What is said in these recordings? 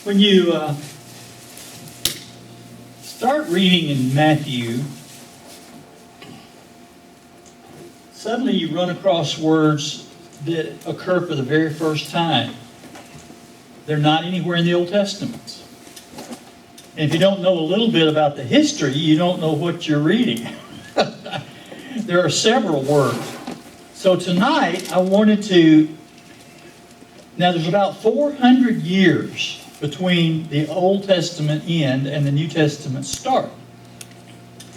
When you start reading in Matthew, suddenly you run across words that occur for the very first time. They're not anywhere in the Old Testament. And if you don't know a little bit about the history, you don't know what you're reading. There are several words. So tonight, I wanted to... Now, there's about 400 years between the Old Testament end and the New Testament start.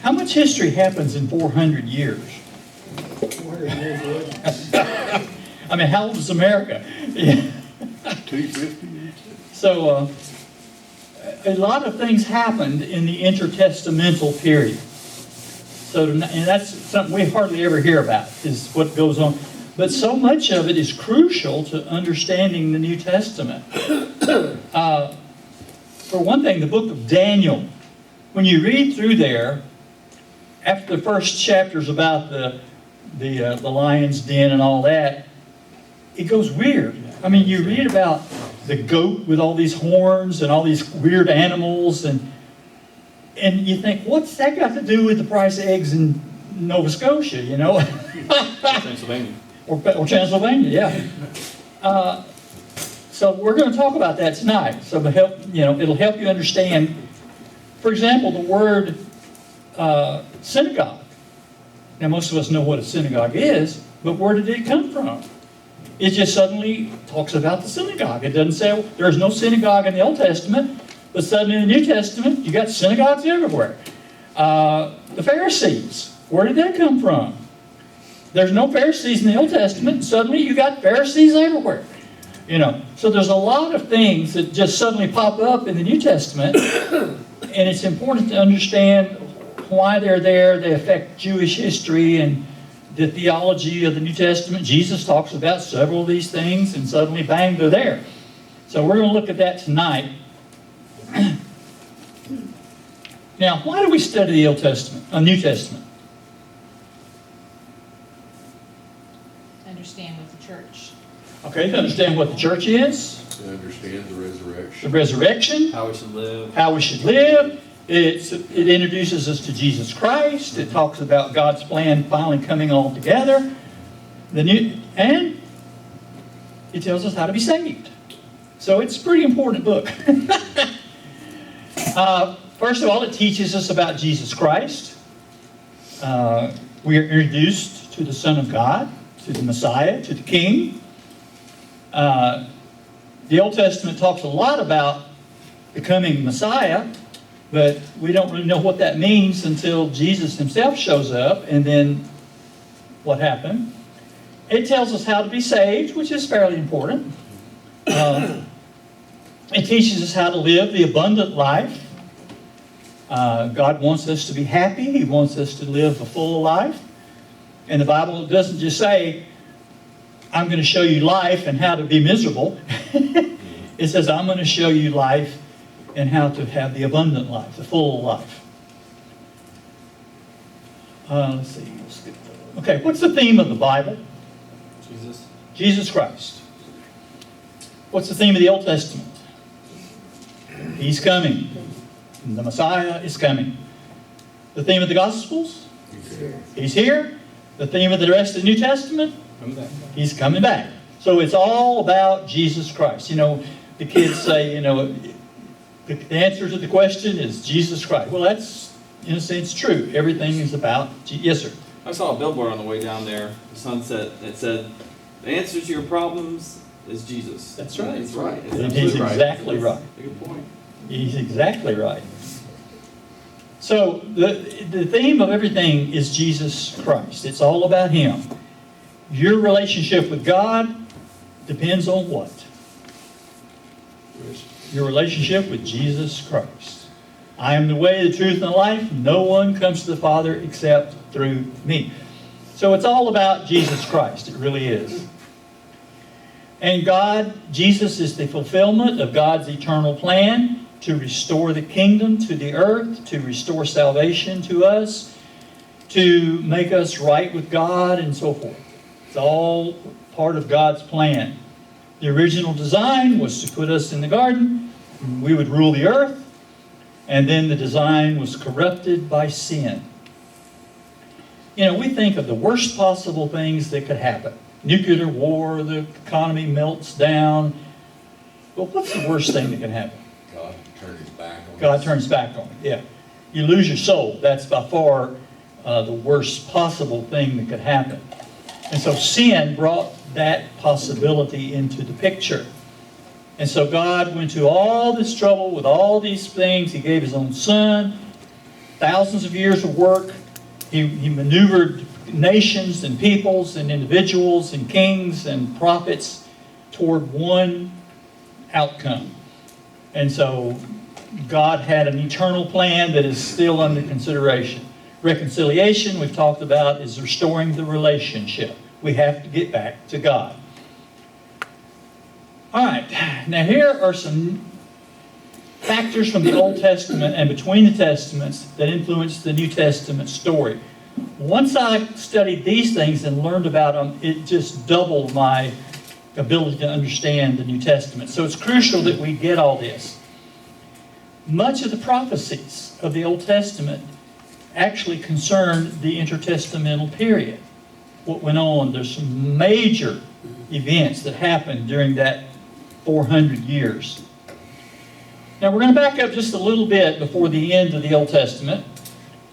How much history happens in 400 years? 400 years. I mean, how old is America? 250. So, a lot of things happened in the intertestamental period. So, and that's something we hardly ever hear about, is what goes on. But so much of it is crucial to understanding the New Testament. For one thing, the book of Daniel, when you read through there, after the first chapters about the lion's den and all that, it goes weird. I mean, you read about the goat with all these horns and all these weird animals, and you think, what's that got to do with the price of eggs in Nova Scotia, you know? Pennsylvania. Or Transylvania, yeah. So we're going to talk about that tonight. So it'll help you understand. For example, the word synagogue. Now, most of us know what a synagogue is, but where did it come from? It just suddenly talks about the synagogue. It doesn't say there's no synagogue in the Old Testament, but suddenly in the New Testament, you got synagogues everywhere. The Pharisees, where did that come from? There's no Pharisees in the Old Testament. Suddenly you got Pharisees everywhere. You know, so there's a lot of things that just suddenly pop up in the New Testament, and it's important to understand why they're there. They affect Jewish history and the theology of the New Testament. Jesus talks about several of these things, and suddenly, bang, they're there. So we're going to look at that tonight. Now, why do we study the Old Testament, New Testament? Understand what the church. Okay, to understand what the church is. To understand the resurrection. The resurrection. How we should live. How we should live. It introduces us to Jesus Christ. It talks about God's plan finally coming all together. And it tells us how to be saved. So it's a pretty important book. First of all, it teaches us about Jesus Christ. We are introduced to the Son of God, to the Messiah, to the King. The Old Testament talks a lot about becoming Messiah, but we don't really know what that means until Jesus himself shows up, and then what happened. It tells us how to be saved, which is fairly important. It teaches us how to live the abundant life. God wants us to be happy. He wants us to live a full life. And the Bible doesn't just say, I'm going to show you life and how to be miserable. It says, I'm going to show you life and how to have the abundant life, the full life. Let's see. Okay, what's the theme of the Bible? Jesus. Jesus Christ. What's the theme of the Old Testament? He's coming. The Messiah is coming. The theme of the Gospels? He's here. The theme of the rest of the New Testament? He's coming back. So it's all about Jesus Christ. You know, the kids say, the answer to the question is Jesus Christ. Well, that's, in a sense, true. Everything is about yes, sir. I saw a billboard on the way down there, the Sunset, that said, the answer to your problems is Jesus. That's right. That's right. He's exactly right. That's a good point. He's exactly right. So the theme of everything is Jesus Christ. It's all about Him. Your relationship with God depends on what? Your relationship with Jesus Christ. I am the way, the truth, and the life. No one comes to the Father except through me. So it's all about Jesus Christ. It really is. And Jesus is the fulfillment of God's eternal plan to restore the kingdom to the earth, to restore salvation to us, to make us right with God, and so forth. It's all part of God's plan. The original design was to put us in the garden, we would rule the earth, and then the design was corrupted by sin. You know, we think of the worst possible things that could happen. Nuclear war, the economy melts down. Well, what's the worst thing that can happen? God turned his back on God us. turns back on it, yeah. You lose your soul. That's by far the worst possible thing that could happen. And so sin brought that possibility into the picture. And so God went to all this trouble with all these things. He gave his own son, thousands of years of work. He maneuvered nations and peoples and individuals and kings and prophets toward one outcome. And so God had an eternal plan that is still under consideration. Reconciliation, we've talked about, is restoring the relationship. We have to get back to God. All right, now here are some factors from the Old Testament and between the Testaments that influence the New Testament story. Once I studied these things and learned about them, it just doubled my ability to understand the New Testament. So it's crucial that we get all this. Much of the prophecies of the Old Testament actually concern the intertestamental period. What went on, there's some major events that happened during that 400 years. Now we're going to back up just a little bit before the end of the Old Testament.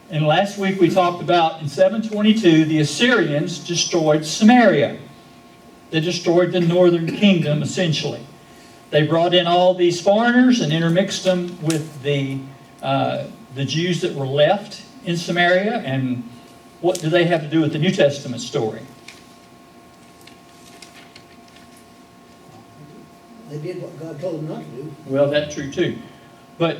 And last week we talked about in 722 the Assyrians destroyed Samaria. They destroyed the northern kingdom essentially. They brought in all these foreigners and intermixed them with the Jews that were left in Samaria. And what do they have to do with the New Testament story? They did what God told them not to do. Well, that's true too. But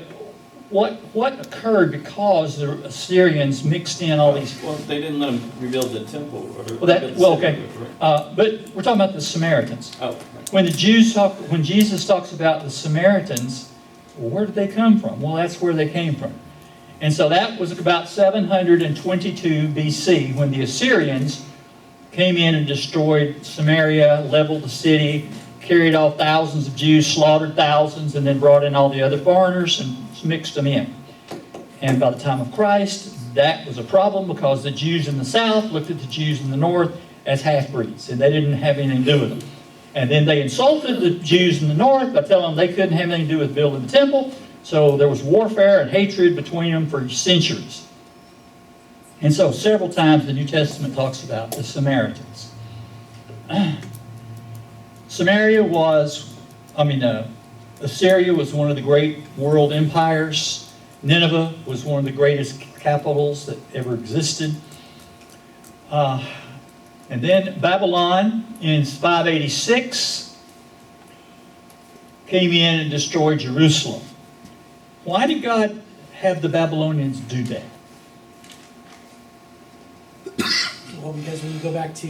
what occurred because the Assyrians mixed in all these... Well, they didn't let them rebuild the temple. Or okay. But we're talking about the Samaritans. Oh. When Jesus talks about the Samaritans, well, where did they come from? Well, that's where they came from. And so that was about 722 BC when the Assyrians came in and destroyed Samaria, leveled the city, carried off thousands of Jews, slaughtered thousands, and then brought in all the other foreigners and mixed them in. And by the time of Christ, that was a problem because the Jews in the south looked at the Jews in the north as half-breeds, and they didn't have anything to do with them. And then they insulted the Jews in the north by telling them they couldn't have anything to do with building the temple, so there was warfare and hatred between them for centuries. And so several times the New Testament talks about the Samaritans. Assyria was one of the great world empires. Nineveh was one of the greatest capitals that ever existed. And then Babylon in 586 came in and destroyed Jerusalem. Why did God have the Babylonians do that? Well, because when you go back to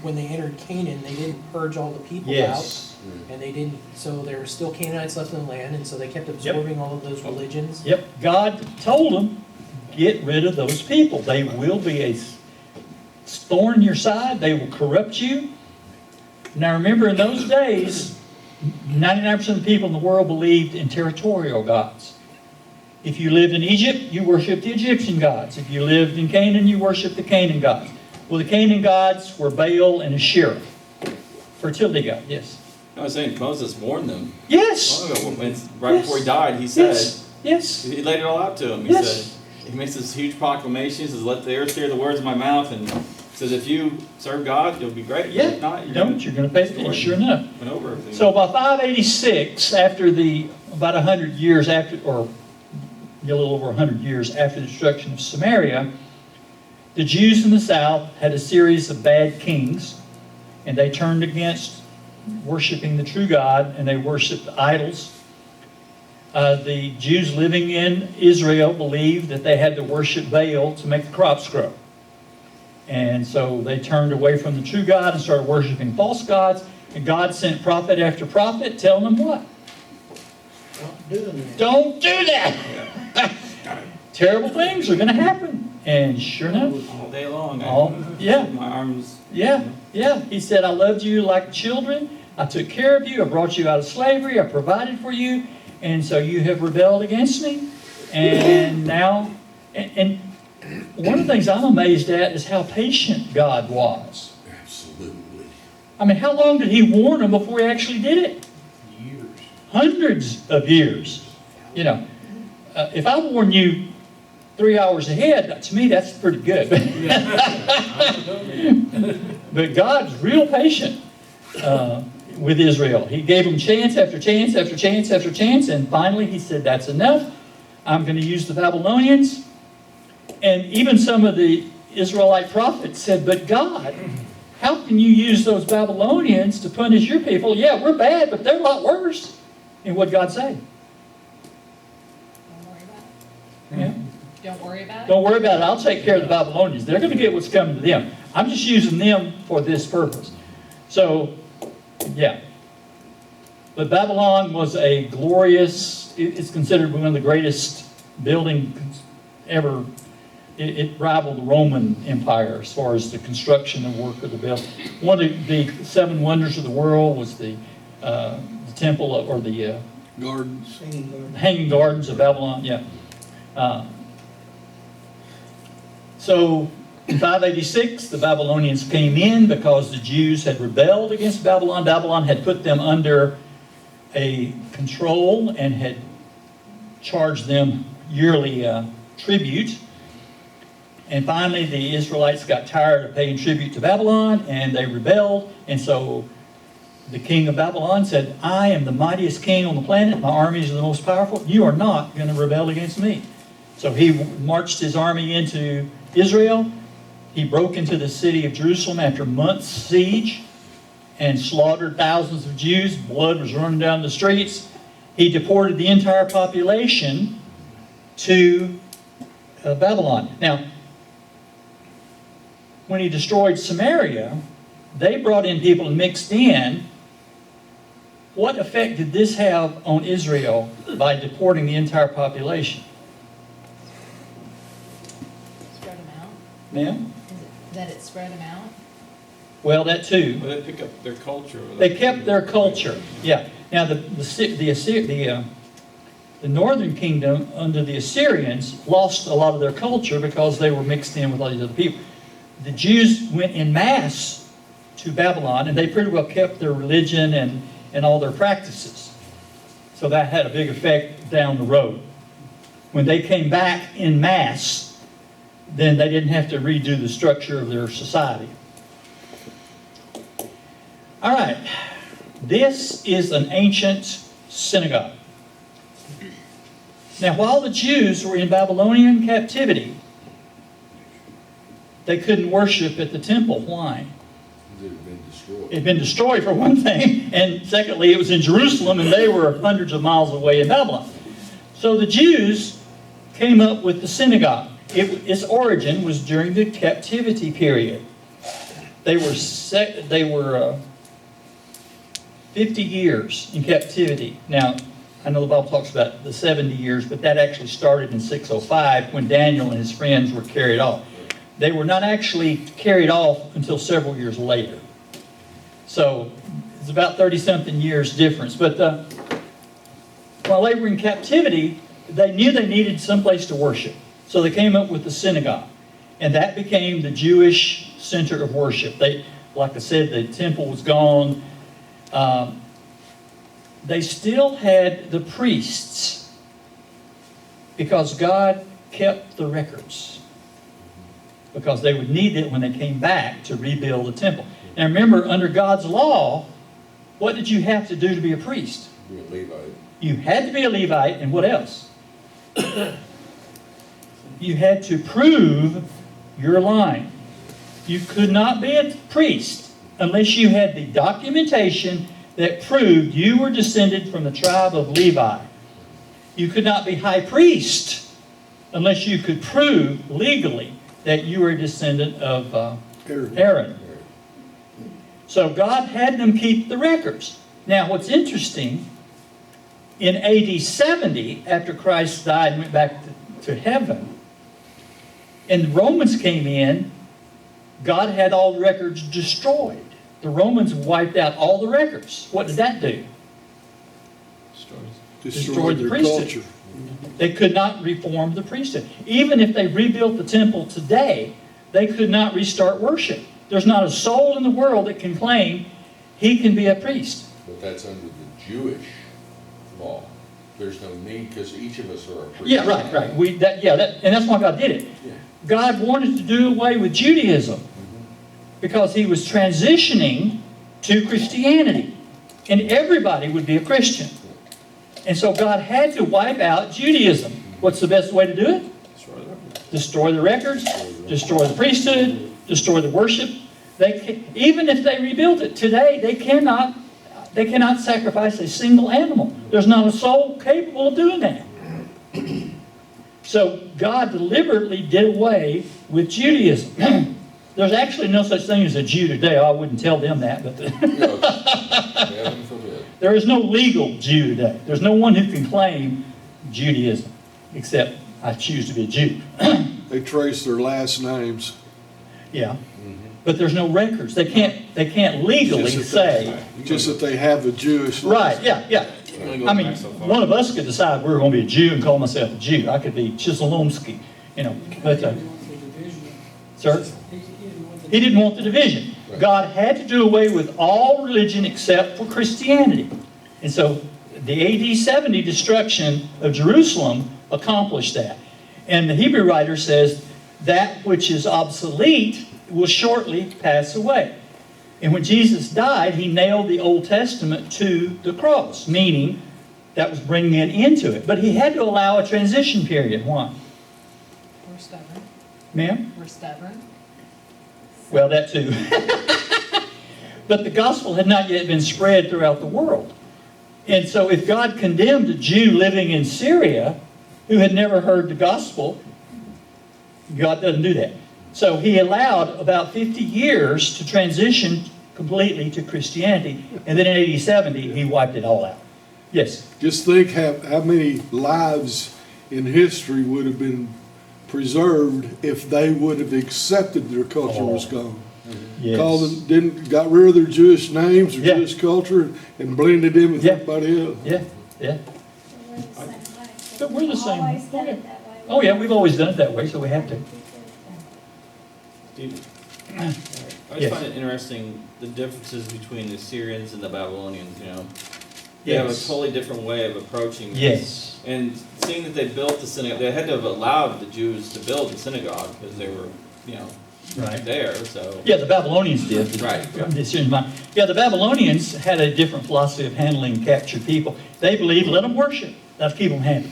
when they entered Canaan, they didn't purge all the people Yes. out, and they didn't. So there were still Canaanites left in the land, and so they kept absorbing all of those religions. Yep. God told them, get rid of those people. They will be a thorn in your side. They will corrupt you. Now remember, in those days, 99% of the people in the world believed in territorial gods. If you lived in Egypt, you worshiped the Egyptian gods. If you lived in Canaan, you worshiped the Canaan gods. Well, the Canaan gods were Baal and Asherah. Fertility god, yes. I was saying Moses warned them. Yes! Right before he died, he said, Yes. he laid it all out to them. He said, he makes this huge proclamation. He says, let the earth hear the words of my mouth. And he says, if you serve God, you'll be great. Yeah. If not, You're going to pay the fee. Sure enough. Went over everything. So by 586, about 100 years after, or a little over 100 years after the destruction of Samaria, the Jews in the south had a series of bad kings, and they turned against worshiping the true God, and they worshiped idols. The Jews living in Israel believed that they had to worship Baal to make the crops grow. And so they turned away from the true God and started worshiping false gods, and God sent prophet after prophet telling them what? Not doing that. Don't do that! Terrible things are going to happen. And sure enough, all day long. Yeah. My arms. yeah. He said, I loved you like children, I took care of you. I brought you out of slavery. I provided for you. And so you have rebelled against me. And now, and one of the things I'm amazed at is how patient God was. Absolutely. I mean, how long did he warn them before he actually did it? Years. Hundreds of years. You know, if I warn you 3 hours ahead, to me that's pretty good. But God's real patient with Israel. He gave them chance after chance after chance after chance, and finally he said, that's enough. I'm going to use the Babylonians. And even some of the Israelite prophets said, but God, how can you use those Babylonians to punish your people? Yeah, we're bad, but they're a lot worse. And what did God say? Don't worry about it. Yeah. Don't worry about it. Don't worry about it. I'll take care of the Babylonians. They're going to get what's coming to them. I'm just using them for this purpose. So, yeah. But Babylon was a glorious, it's considered one of the greatest buildings ever. It rivaled the Roman Empire as far as the construction and work of the building. One of the 7 wonders of the world was the temple or the Gardens. Hanging Gardens of Babylon. Yeah. So in 586, the Babylonians came in because the Jews had rebelled against Babylon. Babylon had put them under a control and had charged them yearly tribute. And finally, the Israelites got tired of paying tribute to Babylon, and they rebelled. And so the king of Babylon said, I am the mightiest king on the planet. My armies are the most powerful. You are not going to rebel against me. So he marched his army into Israel. He broke into the city of Jerusalem after months' siege and slaughtered thousands of Jews. Blood was running down the streets. He deported the entire population to Babylon. Now, when he destroyed Samaria, they brought in people and mixed in. What effect did this have on Israel by deporting the entire population? Spread them out. Ma'am? Is it that it spread them out? Well, that too. Well, they pick up their culture. They kept their culture. Yeah. Now the northern kingdom under the Assyrians lost a lot of their culture because they were mixed in with all these other people. The Jews went en masse to Babylon, and they pretty well kept their religion and all their practices. So that had a big effect down the road. When they came back en masse, then they didn't have to redo the structure of their society. All right, this is an ancient synagogue. Now, while the Jews were in Babylonian captivity, they couldn't worship at the temple. Why? It had been destroyed. It had been destroyed for one thing, and secondly, it was in Jerusalem, and they were hundreds of miles away in Babylon. So the Jews came up with the synagogue. Its origin was during the captivity period. They were 50 years in captivity. Now, I know the Bible talks about the 70 years, but that actually started in 605 when Daniel and his friends were carried off. They were not actually carried off until several years later. So it's about 30-something years difference. But while they were in captivity, they knew they needed someplace to worship. So they came up with the synagogue. And that became the Jewish center of worship. Like I said, the temple was gone. They still had the priests because God kept the records. Because they would need it when they came back to rebuild the temple. Now remember, under God's law, what did you have to do to be a priest? Be a Levite. You had to be a Levite, and what else? You had to prove your line. You could not be a priest unless you had the documentation that proved you were descended from the tribe of Levi. You could not be high priest unless you could prove legally that you were a descendant of Aaron. So God had them keep the records. Now what's interesting, in AD 70, after Christ died and went back to heaven, and the Romans came in, God had all the records destroyed. the Romans wiped out all the records. What did that do? Destroyed the their priesthood. culture. They could not reform the priesthood. Even if they rebuilt the temple today, they could not restart worship. There's not a soul in the world that can claim he can be a priest. But that's under the Jewish law. There's no need, because each of us are a priest. Yeah, right. And that's why God did it. Yeah. God wanted to do away with Judaism because he was transitioning to Christianity. And everybody would be a Christian. And so God had to wipe out Judaism. What's the best way to do it? Destroy the records, destroy the priesthood, destroy the worship. Even if they rebuilt it today, they cannot sacrifice a single animal. There's not a soul capable of doing that. So God deliberately did away with Judaism. There's actually no such thing as a Jew today. I wouldn't tell them that, but Heaven forbid. there is no legal Jew today. There's no one who can claim Judaism, except I choose to be a Jew. They trace their last names. Yeah, but there's no records. They can't legally say. Just that they have a Jewish. Right? Yeah. I mean, one of us could decide we're going to be a Jew and call myself a Jew. I could be Chisholmsky, but sir, he didn't want the division. God had to do away with all religion except for Christianity, and so the AD 70 destruction of Jerusalem accomplished that. And the Hebrew writer says that which is obsolete will shortly pass away. And when Jesus died, he nailed the Old Testament to the cross, meaning that was bringing it into it. But he had to allow a transition period. Why? We're stubborn. Ma'am? We're stubborn. Well, that too. But the gospel had not yet been spread throughout the world. And so if God condemned a Jew living in Syria who had never heard the gospel, God doesn't do that. So he allowed about 50 years to transition completely to Christianity. And then in AD 70, he wiped it all out. Yes? Just think how many lives in history would have been preserved if they would have accepted their culture was gone. Yes. Got rid of their Jewish names, their Yeah. Jewish culture, and blended in with Yeah. everybody else. Yeah. We're the same way. But we're the same. Always done it that way. Oh, yeah, we've always done it that way, so we have to. I just Yes. find it interesting, the differences between the Syrians and the Babylonians, They have a Yes. totally different way of approaching this. Yes. And seeing that they built the synagogue, they had to have allowed the Jews to build the synagogue because they were, Right. there, so. Yeah, the Babylonians did. Right. Yeah, the Babylonians had a different philosophy of handling captured people. They believed, let them worship. Let's keep them happy.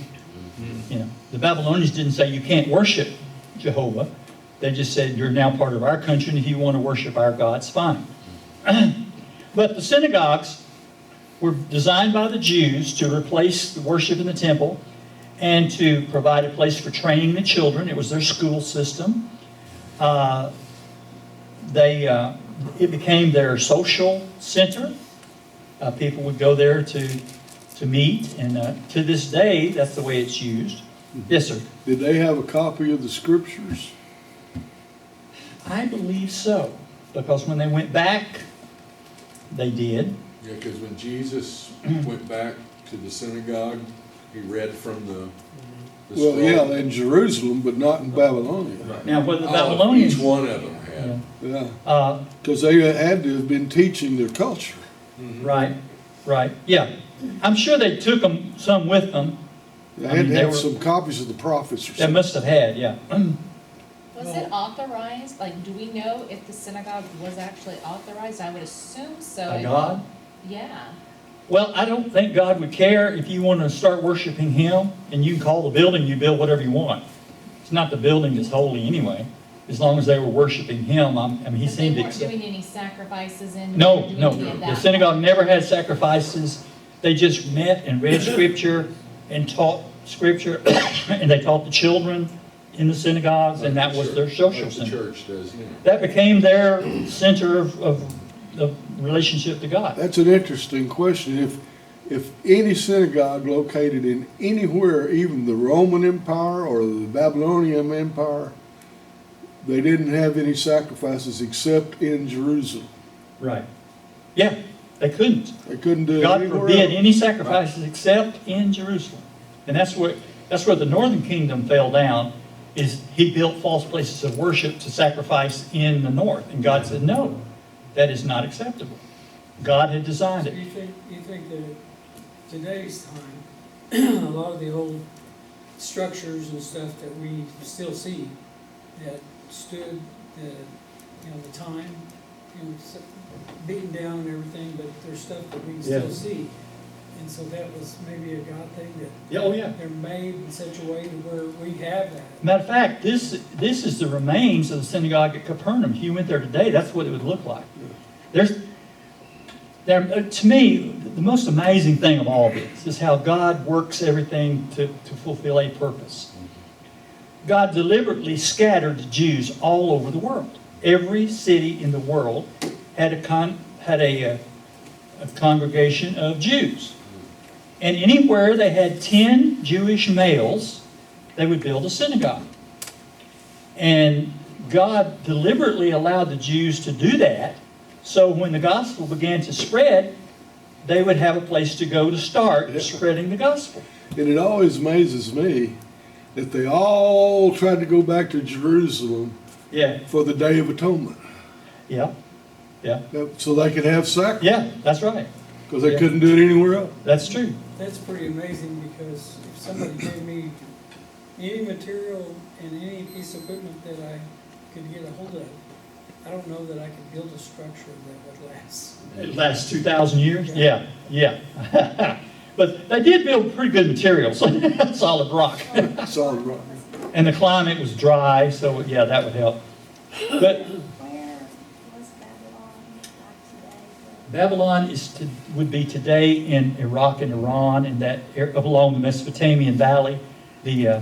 The Babylonians didn't say you can't worship Jehovah. They just said you're now part of our country, and if you want to worship our gods, fine. But the synagogues were designed by the Jews to replace the worship in the temple and to provide a place for training the children. It was their school system. It became their social center. People would go there to meet, and to this day, that's the way it's used. Yes, sir. Did they have a copy of the scriptures? I believe so, because when they went back, they did. Yeah, because when Jesus went back to the synagogue, he read from the Well, scroll. yeah, in Jerusalem, but not in Babylonia. Now, whether the Oh, Babylonians, each one of them had. Yeah, because they had to have been teaching their culture. right, yeah. I'm sure they took some with them. They I had mean, to they have were- some copies of the prophets or They something. must have had, yeah. Was it authorized? Like, do we know if the synagogue was actually authorized? I would assume so. By God? Yeah. Well, I don't think God would care if you want to start worshiping Him, and you can call the building you build whatever you want. It's not the building that's holy anyway, as long as they were worshiping Him. I mean, He But they seemed to weren't accept. doing any sacrifices in. No, doing no. any of The that. synagogue never had sacrifices. They just met and read Scripture and taught Scripture, and they taught the children in the synagogues, and that was their social Like the center. church does now. That became their center of relationship to God. That's an interesting question. If any synagogue located in anywhere, even the Roman Empire or the Babylonian Empire, they didn't have any sacrifices except in Jerusalem. Right. Yeah, they couldn't. They couldn't do it God anywhere forbid else. any sacrifices except in Jerusalem. And that's where the northern kingdom fell down, is he built false places of worship to sacrifice in the north. And God said, no, that is not acceptable. God had designed So it. you think that today's time, a lot of the old structures and stuff that we still see that stood the time, beaten down and everything, but there's stuff that we can still Yeah. see. And so that was maybe a God thing that Yeah, oh yeah. they're made in such a way to where we have that. Matter of fact, this is the remains of the synagogue at Capernaum. If you went there today, that's what it would look like. To me, the most amazing thing of all this is how God works everything to fulfill a purpose. God deliberately scattered the Jews all over the world. Every city in the world had a congregation of Jews. And anywhere they had 10 Jewish males, they would build a synagogue. And God deliberately allowed the Jews to do that, so when the gospel began to spread, they would have a place to go to start spreading the gospel. And it always amazes me that they all tried to go back to Jerusalem Yeah, for the Day of Atonement, yeah, yeah, so they could have sacrifice, yeah, that's right. because they Yeah. couldn't do it anywhere else. That's true. That's pretty amazing, because if somebody gave me any material and any piece of equipment that I could get a hold of, I don't know that I could build a structure that would last. It lasts 2,000 years? Yeah, yeah. But they did build pretty good materials, solid rock. Solid rock. And the climate was dry, so yeah, that would help. But Where was Babylon like today? Babylon would be today in Iraq and Iran, and that along the Mesopotamian Valley, the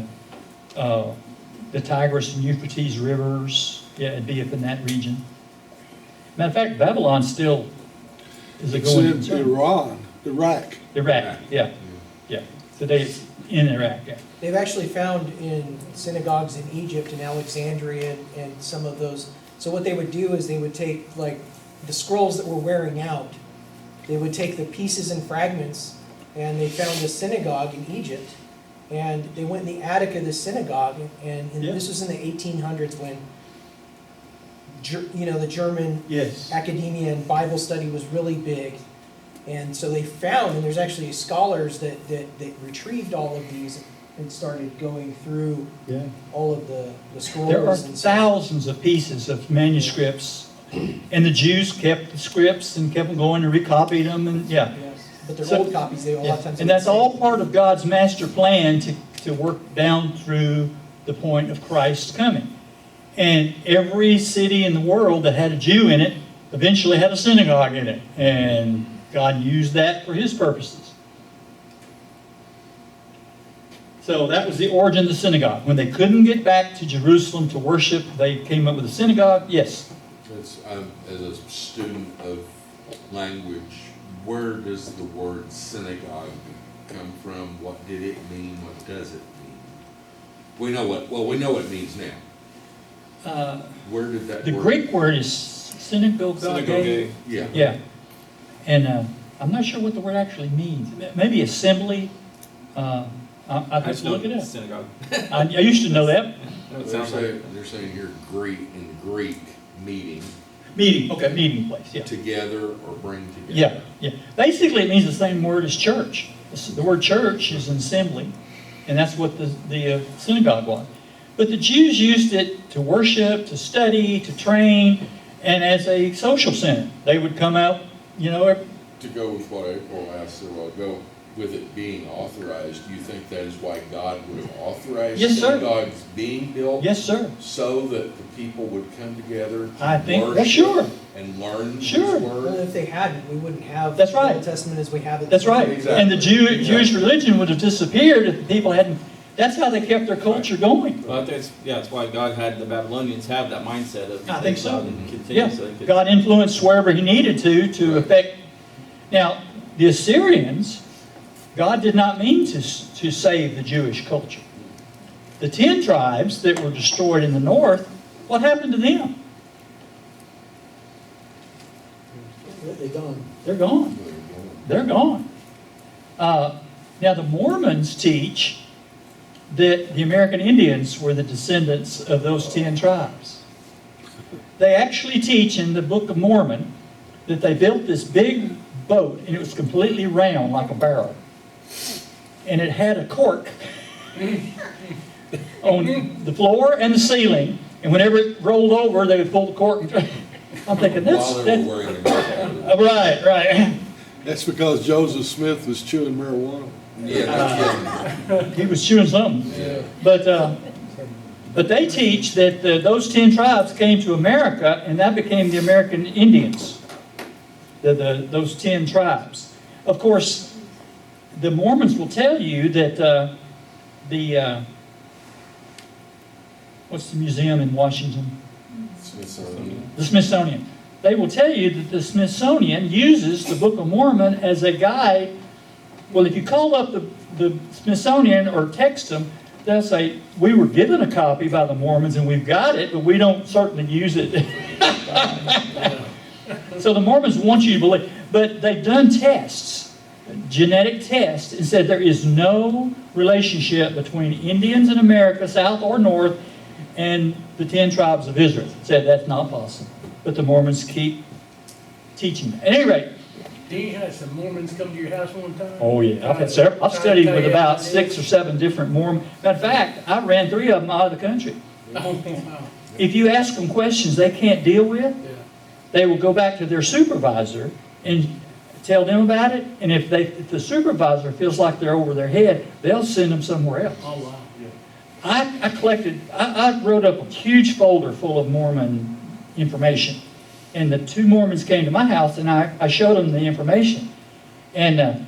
Tigris and Euphrates rivers. Yeah, it'd be up in that region. Matter of fact, Babylon still is a It's going in concern. Iraq. Iraq, yeah, yeah. Today it's in Iraq, yeah. They've actually found in synagogues in Egypt and Alexandria and some of those. So what they would do is they would take like the scrolls that were wearing out. They would take the pieces and fragments, and they found a synagogue in Egypt, and they went in the attic of the synagogue, and Yeah. this was in the 1800s when the German Yes. academia and Bible study was really big. And so they found, and there's actually scholars that retrieved all of these and started going through Yeah. all of the scrolls. There are and stuff. thousands of pieces of manuscripts, and the Jews kept the scripts and kept them going and recopied them, and yeah. Yes. But they're So- old copies, they a lot of times. And that's all part of God's master plan to work down through the point of Christ's coming. And every city in the world that had a Jew in it eventually had a synagogue in it. And God used that for his purposes. So that was the origin of the synagogue. When they couldn't get back to Jerusalem to worship, they came up with a synagogue. Yes. It's, as a student of language, where does the word synagogue come from? What did it mean? What does it mean? We know what it means now. Where did that The word? Greek word is synagogue. Synagogue. Yeah. Yeah. And I'm not sure what the word actually means. Maybe assembly. I'd have to look it up. Synagogue. I used to know that. It sounds like They're saying here Greek meeting, Meeting, okay, meeting place, yeah. together or bring together. Yeah, yeah. Basically, it means the same word as church. The word church is an assembly, and that's what the synagogue was. But the Jews used it to worship, to study, to train, and as a social center. They would come out, To go with what April asked a while ago, with it being authorized, do you think that is why God would have authorized Yes, sir. synagogues being built? yes, sir. So that the people would come together to I think, well, worship sure. and learn Sure. His Well, word? if they hadn't, we wouldn't have That's the right. Old Testament as we have it. That's right. Exactly. And the Jewish religion would have disappeared if the people hadn't. That's how they kept their culture going. Well, that's why God had the Babylonians have that mindset of. I think so. God and continue, Yeah, so they could- God influenced wherever he needed to Right. affect. Now, the Assyrians, God did not mean to save the Jewish culture. The 10 tribes that were destroyed in the north, what happened to them? completely gone. They're gone. They're gone. Now, the Mormons teach that the American Indians were the descendants of those 10 tribes. They actually teach in the Book of Mormon that they built this big boat, and it was completely round like a barrel. And it had a cork on the floor and the ceiling, and whenever it rolled over, they would pull the cork. I'm thinking, While they were wearing a right, right. That's because Joseph Smith was chewing marijuana. Yeah, no kidding. He was chewing something. Yeah. But they teach that those 10 tribes came to America, and that became the American Indians. Those 10 tribes. Of course, the Mormons will tell you that what's the museum in Washington? Smithsonian. The Smithsonian. They will tell you that the Smithsonian uses the Book of Mormon as a guide. Well, if you call up the Smithsonian or text them, they'll say, we were given a copy by the Mormons and we've got it, but we don't certainly use it. So the Mormons want you to believe. But they've done tests, genetic tests, and said there is no relationship between Indians in America, South or North, and the 10 tribes of Israel. Said that's not possible. But the Mormons keep teaching that. At any rate, Dean had some Mormons come to your house one time? oh yeah, I've had several. I've studied with about 6 or 7 different Mormons. In fact, I ran 3 of them out of the country. If you ask them questions they can't deal with, they will go back to their supervisor and tell them about it. And if the supervisor feels like they're over their head, they'll send them somewhere else. Oh, wow. I wrote up a huge folder full of Mormon information. And the 2 Mormons came to my house, and I showed them the information. And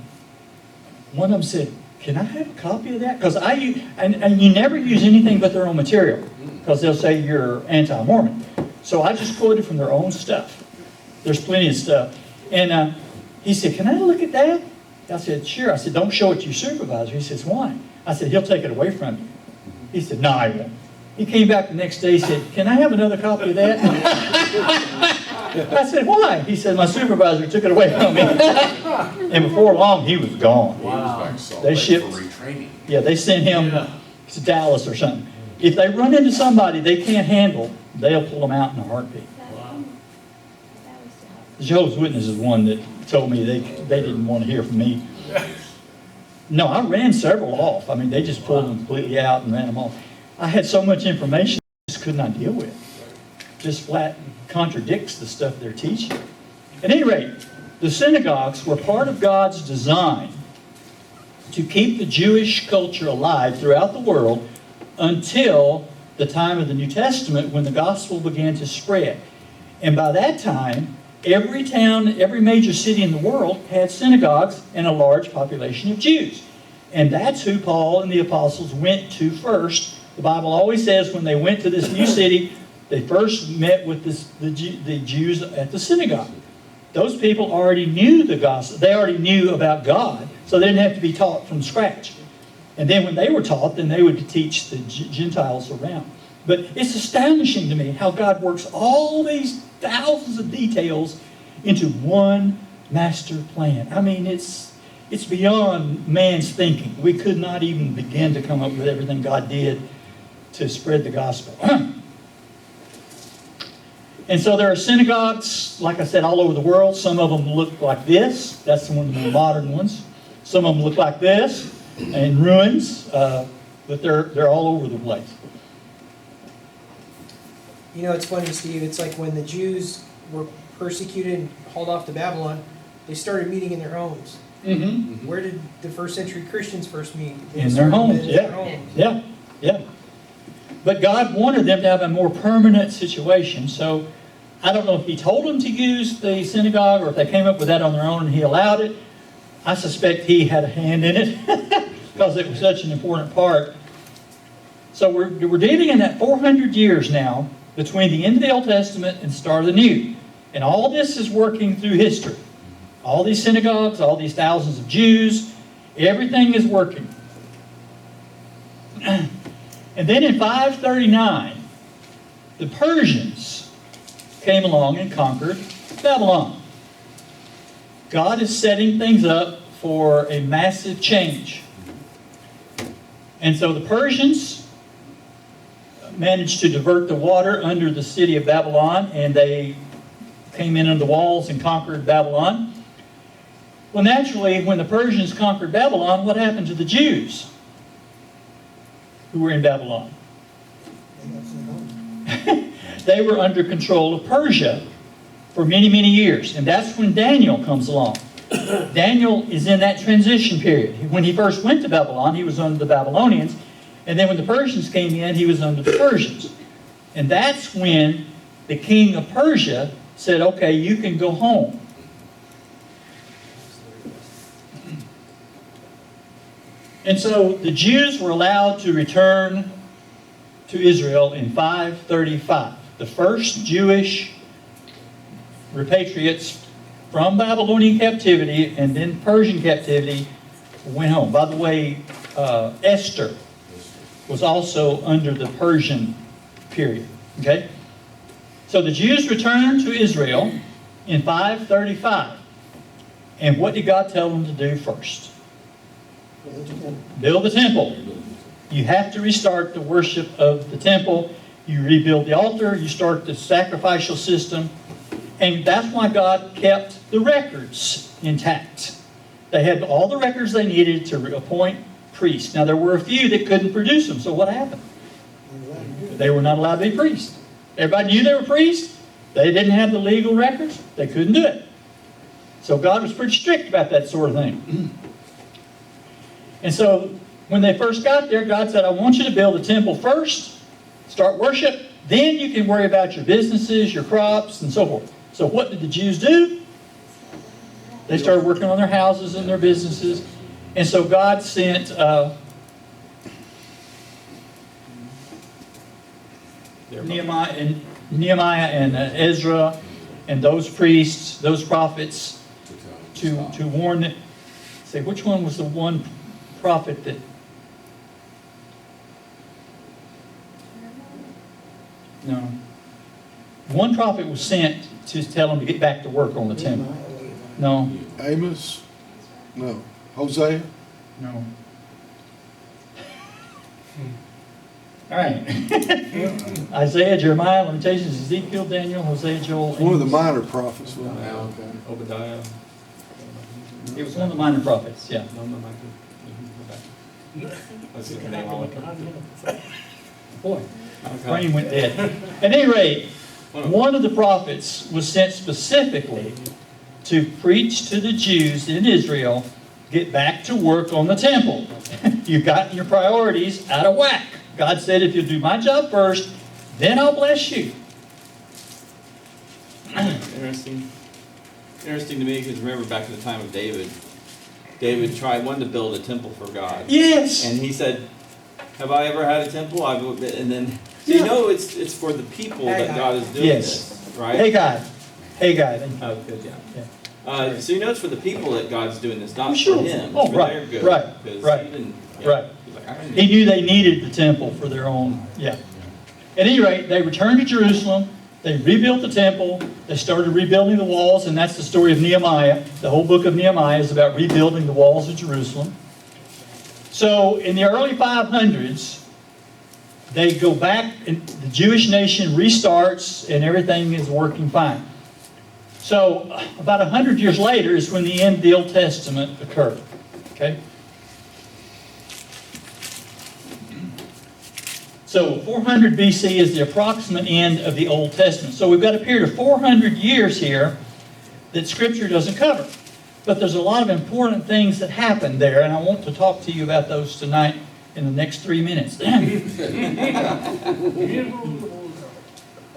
one of them said, can I have a copy of that? Because and you never use anything but their own material, because they'll say you're anti-Mormon. So I just quoted from their own stuff. There's plenty of stuff. And he said, can I look at that? I said, sure. I said, don't show it to your supervisor. He says, why? I said, he'll take it away from you. He said, no, I won't. He came back the next day, he said, can I have another copy of that? I said, why? He said, my supervisor took it away from me. And before long, he was gone. He was back to Salt They Lake shipped- for retraining. Yeah, they sent him to Dallas or something. If they run into somebody they can't handle, they'll pull them out in a heartbeat. The Jehovah's Witness is one that told me they didn't want to hear from me. No, I ran several off. I mean, they just pulled them completely out and ran them off. I had so much information I just could not deal with. Just flat contradicts the stuff they're teaching. At any rate, the synagogues were part of God's design to keep the Jewish culture alive throughout the world until the time of the New Testament, when the gospel began to spread. And by that time, every town, every major city in the world had synagogues and a large population of Jews. And that's who Paul and the apostles went to first. The Bible always says when they went to this new city, they first met with the Jews at the synagogue. Those people already knew the gospel. They already knew about God, so they didn't have to be taught from scratch. And then when they were taught, then they would teach the Gentiles around. But it's astonishing to me how God works all these thousands of details into one master plan. I mean, it's beyond man's thinking. We could not even begin to come up with everything God did to spread the gospel. And so there are synagogues, like I said, all over the world. Some of them look like this. That's one of the more modern ones. Some of them look like this, in ruins, but they're all over the place. You know, it's funny, Steve, it's like when the Jews were persecuted and hauled off to Babylon, they started meeting in their homes. Mm-hmm. Where did the first century Christians first meet? They In their started homes, in yeah. their homes. Yeah, yeah. But God wanted them to have a more permanent situation, so I don't know if He told them to use the synagogue or if they came up with that on their own and He allowed it. I suspect He had a hand in it because it was such an important part. So we're dealing in that 400 years now between the end of the Old Testament and the start of the New. And all this is working through history. All these synagogues, all these thousands of Jews, everything is working. And then in 539, the Persians came along and conquered Babylon. God is setting things up for a massive change. And so the Persians managed to divert the water under the city of Babylon, and they came in under the walls and conquered Babylon. Well, naturally, when the Persians conquered Babylon, what happened to the Jews who were in Babylon? They got sent home. They were under control of Persia for many, many years. And that's when Daniel comes along. Daniel is in that transition period. When he first went to Babylon, he was under the Babylonians. And then when the Persians came in, he was under the Persians. And that's when the king of Persia said, okay, you can go home. And so the Jews were allowed to return to Israel in 535. The first Jewish repatriates from Babylonian captivity and then Persian captivity went home. By the way, Esther was also under the Persian period. Okay? So the Jews returned to Israel in 535. And what did God tell them to do first? Build the temple. You have to restart the worship of the temple. You rebuild the altar. You start the sacrificial system. And that's why God kept the records intact. They had all the records they needed to appoint priests. Now, there were a few that couldn't produce them. So what happened? They were not allowed to be priests. Everybody knew they were priests. They didn't have the legal records. They couldn't do it. So God was pretty strict about that sort of thing. And so when they first got there, God said, I want you to build a temple first, start worship, then you can worry about your businesses, your crops, and so forth. So what did the Jews do? They started working on their houses and their businesses. And so God sent Nehemiah and Ezra and those priests, those prophets, to warn them. Say, which one was the one prophet that... No. One prophet was sent to tell them to get back to work on the temple. No. Amos? No. Hosea? No. All right. Isaiah, Jeremiah, Lamentations, Ezekiel, Daniel, Hosea, Joel. One of the minor prophets. Obadiah. It was one of the minor prophets, yeah. That's the name I'll look up. Boy, my brain went dead. At any rate, one of the prophets was sent specifically to preach to the Jews in Israel, get back to work on the temple. You've gotten your priorities out of whack. God said, if you'll do my job first, then I'll bless you. Interesting. Interesting to me, because remember back in the time of David, David wanted to build a temple for God. Yes. And he said, have I ever had a temple? And then, so Yeah. you know it's for the people that God is doing Yes. this, right? Hey, God. Oh, good, yeah. So you know it's for the people that God's doing this, not Sure. for him. Oh, It's for right, their good. right, 'Cause right, he didn't, right. He's like, I didn't He knew they needed the temple for their own, yeah. At any rate, they returned to Jerusalem. They rebuilt the temple. They started rebuilding the walls, and that's the story of Nehemiah. The whole book of Nehemiah is about rebuilding the walls of Jerusalem. So in the early 500s, they go back, and the Jewish nation restarts, and everything is working fine. So about 100 years later is when the end of the Old Testament occurred. Okay? So 400 BC is the approximate end of the Old Testament. So we've got a period of 400 years here that Scripture doesn't cover. But there's a lot of important things that happened there, and I want to talk to you about those tonight in the next 3 minutes.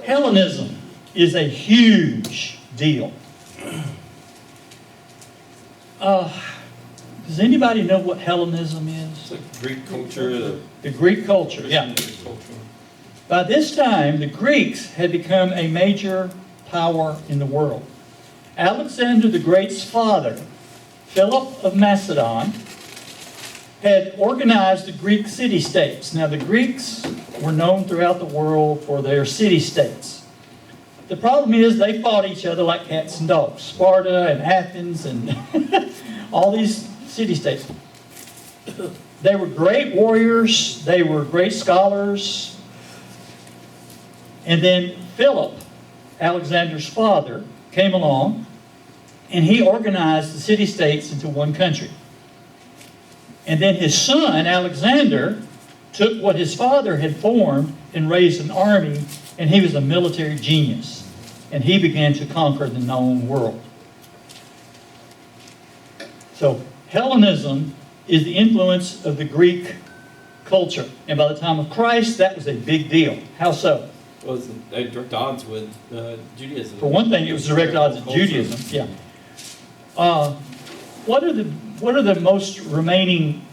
Hellenism is a huge deal. Does anybody know what Hellenism is? It's like Greek culture. The Greek culture, yeah. By this time, the Greeks had become a major power in the world. Alexander the Great's father, Philip of Macedon, had organized the Greek city-states. Now, the Greeks were known throughout the world for their city-states. the problem is they fought each other like cats and dogs. Sparta and Athens and all these city-states. They were great warriors. They were great scholars. And then Philip, Alexander's father, came along and he organized the city-states into one country. And then his son, Alexander, took what his father had formed and raised an army, and he was a military genius. And he began to conquer the known world. So Hellenism is the influence of the Greek culture. And by the time of Christ, that was a big deal. How so? Well, it's at direct odds with Judaism. For one thing, it was direct odds of Culture. Judaism. Yeah. What are the most remaining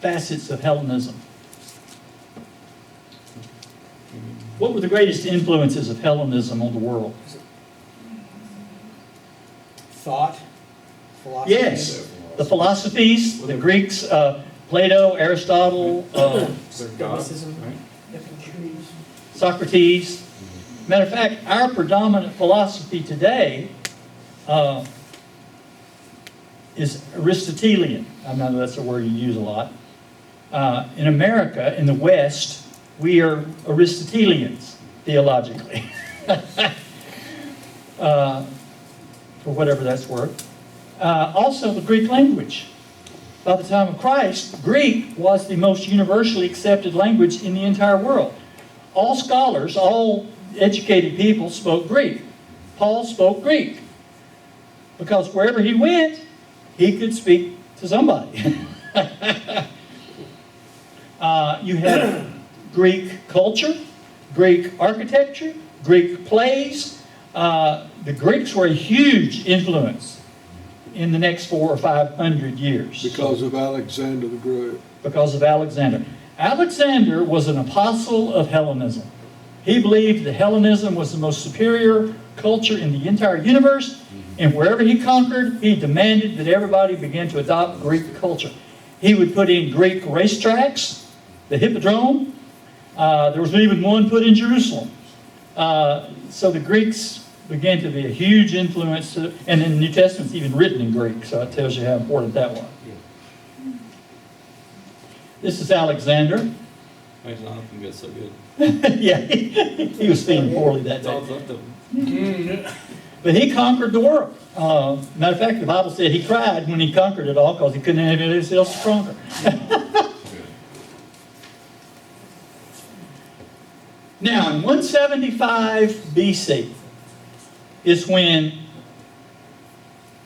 facets of Hellenism? What were the greatest influences of Hellenism on the world? Thought, philosophy. Yes, the philosophies, the Greeks, Plato, Aristotle, Their God, Stoicism. right? Socrates. Matter of fact, our predominant philosophy today is Aristotelian. I know that's a word you use a lot. In America, in the West, we are Aristotelians, theologically. For whatever that's worth. Also, the Greek language. By the time of Christ, Greek was the most universally accepted language in the entire world. All scholars, all educated people spoke Greek. Paul spoke Greek. Because wherever he went, he could speak to somebody. You had Greek culture, Greek architecture, Greek plays. The Greeks were a huge influence in the next 400 or 500 years. Because of Alexander the Great. Because of Alexander. Alexander was an apostle of Hellenism. He believed that Hellenism was the most superior culture in the entire universe, and wherever he conquered, he demanded that everybody begin to adopt Greek culture. He would put in Greek racetracks, the Hippodrome. There was even one put in Jerusalem. So the Greeks began to be a huge influence, and then the New Testament's even written in Greek, so it tells you how important that was. This is Alexander. Imagine I don't think that's so good. Yeah, he was feeling poorly that That's all day. that's left of them. But he conquered the world. Matter of fact, the Bible said he cried when he conquered it all because he couldn't have anything else to conquer. Now, in 175 BC is when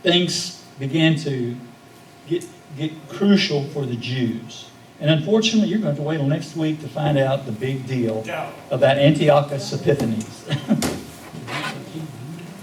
things began to get crucial for the Jews. And unfortunately, you're going to have to wait till next week to find out the big deal about Antiochus Epiphanes.